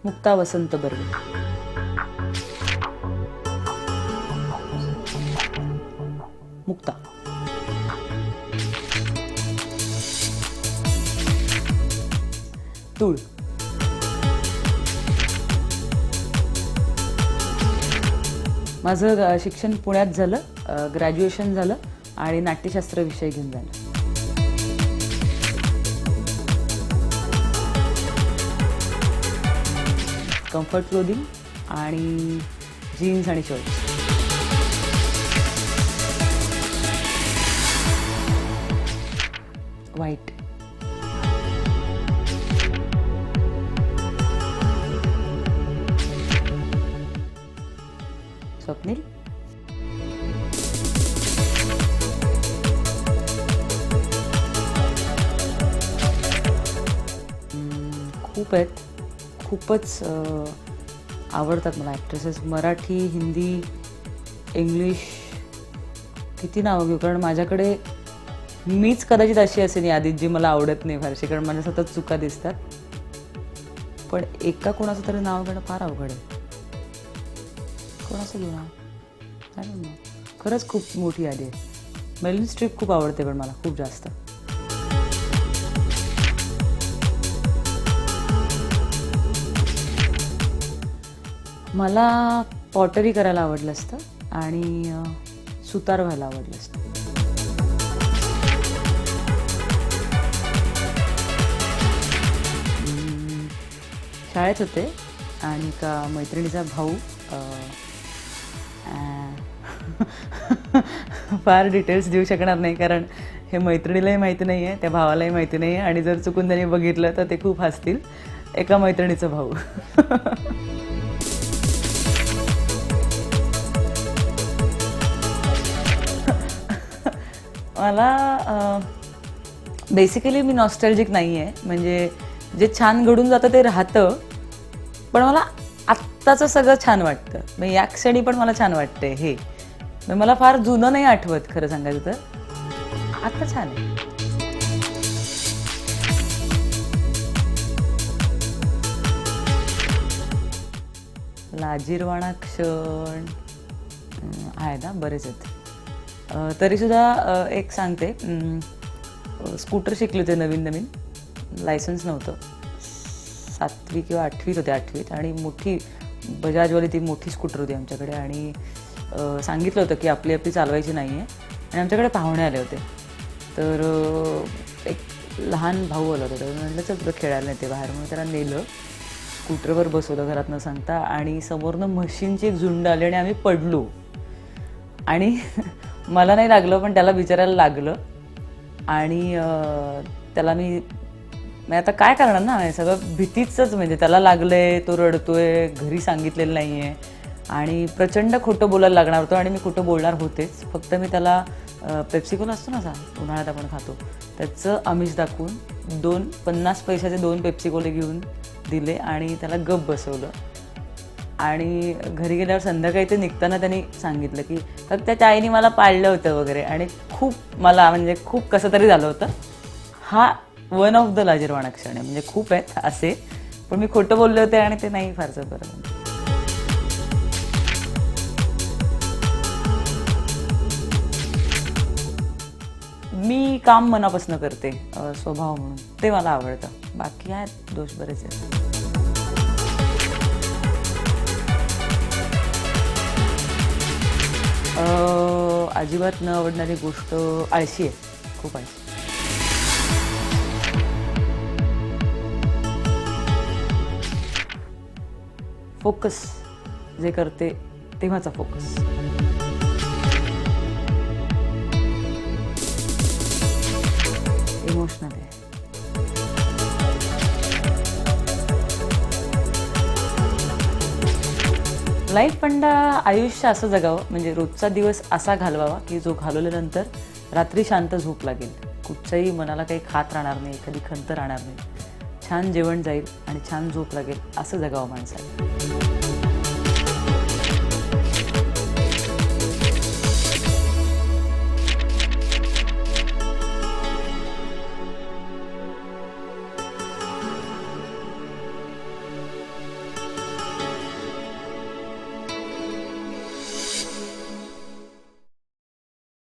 मुक्ता वसंत बर्वे. मुक्ता. तूळ. माझं शिक्षण पुण्यात झालं, ग्रॅज्युएशन झालं आणि नाट्यशास्त्र विषय घेऊन झालं. कम्फर्ट क्लोदिंग आणि जीन्स आणि शर्ट्स. व्हाईट. स्वप्नील. खूप आहेत, खूपच आवडतात मला ॲक्ट्रेसेस. मराठी, हिंदी, इंग्लिश, किती नावं घेऊ, कारण माझ्याकडे मीच कदाचित अशी असेल यादीत जी मला आवडत नाही फारशी, कारण माझ्या सतत चुका दिसतात. पण एका कोणाचं तरी नाव घेणं फार अवघड आहे. कोणाचं घेऊ ना, खरंच खूप मोठी यादी आहे. मेरिल स्ट्रीप खूप आवडते पण मला खूप जास्त. मला पॉटरी करायला आवडलं असतं आणि सुतार व्हायला आवडलं असतं. शाळेत होते आणि एका मैत्रिणीचा भाऊ, फार डिटेल्स देऊ शकणार नाही कारण हे मैत्रिणीलाही माहिती नाही आहे, त्या भावालाही माहिती नाही आहे आणि जर चुकून त्यांनी बघितलं तर ते खूप हसतील. एका मैत्रिणीचा भाऊ. मला बेसिकली मी नॉस्टॅल्जिक नाही आहे, म्हणजे जे छान घडून जातं ते राहतं, पण मला आत्ताचं सगळं छान वाटतं. मग या क्षणी पण मला छान वाटतंय हे. मग मला फार जुनं नाही आठवत खरं सांगायचं तर. आत्ता छान आहे. लाजिरवाणा क्षण आहे ना, बरेच आहेत. तरीसुद्धा एक सांगते, स्कूटर शिकले होते नवीन, लायसन्स नव्हतं. 7वी किंवा 8वीत होते, 8वीत. आणि मोठी बजाजवाली ती मोठी स्कूटर होती आमच्याकडे आणि सांगितलं होतं की आपली चालवायची नाही आहे. आणि आमच्याकडे पाहुणे आले होते, तर एक लहान भाऊ आला होता. तर म्हटलं चल तुला खेळायला नेते बाहेर, म्हणून त्याला नेलं, स्कूटरवर बसवलं घरात न सांगता, आणि समोरनं म्हशींची एक झुंड आली आणि आम्ही पडलो. आणि मला नाही लागलं पण त्याला बिचारायला लागलं. आणि त्याला मी आता काय करणार ना, सगळं भीतीचंच, म्हणजे त्याला लागलंय, तो रडतोय, घरी सांगितलेलं नाही आहे आणि प्रचंड खोटं बोलायला लागणार होतं. आणि मी खोटं बोलणार होतेच. फक्त मी त्याला पेप्सिकोला असतो ना, उन्हाळ्यात आपण खातो, त्याचं आमिष दाखवून 50 पैशाचे 2 पेप्सिकोले घेऊन दिले आणि त्याला गप बसवलं. आणि घरी गेल्यावर संध्याकाळी ते निघताना त्यांनी सांगितलं की त्या आईने मला पाळलं होतं वगैरे. आणि खूप मला म्हणजे खूप कसं तरी झालं होतं. हा वन ऑफ द लाजिरवाणा क्षण आहे. म्हणजे खूप आहेत असे, पण मी खोटं बोलले होते आणि ते नाही फारसं बरं. मी काम मनापासून करते, स्वभाव म्हणून, ते मला आवडतं. बाकी आहेत दोष बरेच आहेत. अजिबात न आवडणारी गोष्ट आळशी आहे, खूप आळशी. फोकस जे करते तेव्हाचा फोकस. इमोशनल आहे. लाईफ फंडा आयुष्य असं जगावं, म्हणजे रोजचा दिवस असा घालवावा की जो घालवल्यानंतर रात्री शांत झोप लागेल, कुठच्याही मनाला काही खात राहणार नाही, कधी खंत राहणार नाही, छान जेवण जाईल आणि छान झोप लागेल, असं जगावं माणसाला.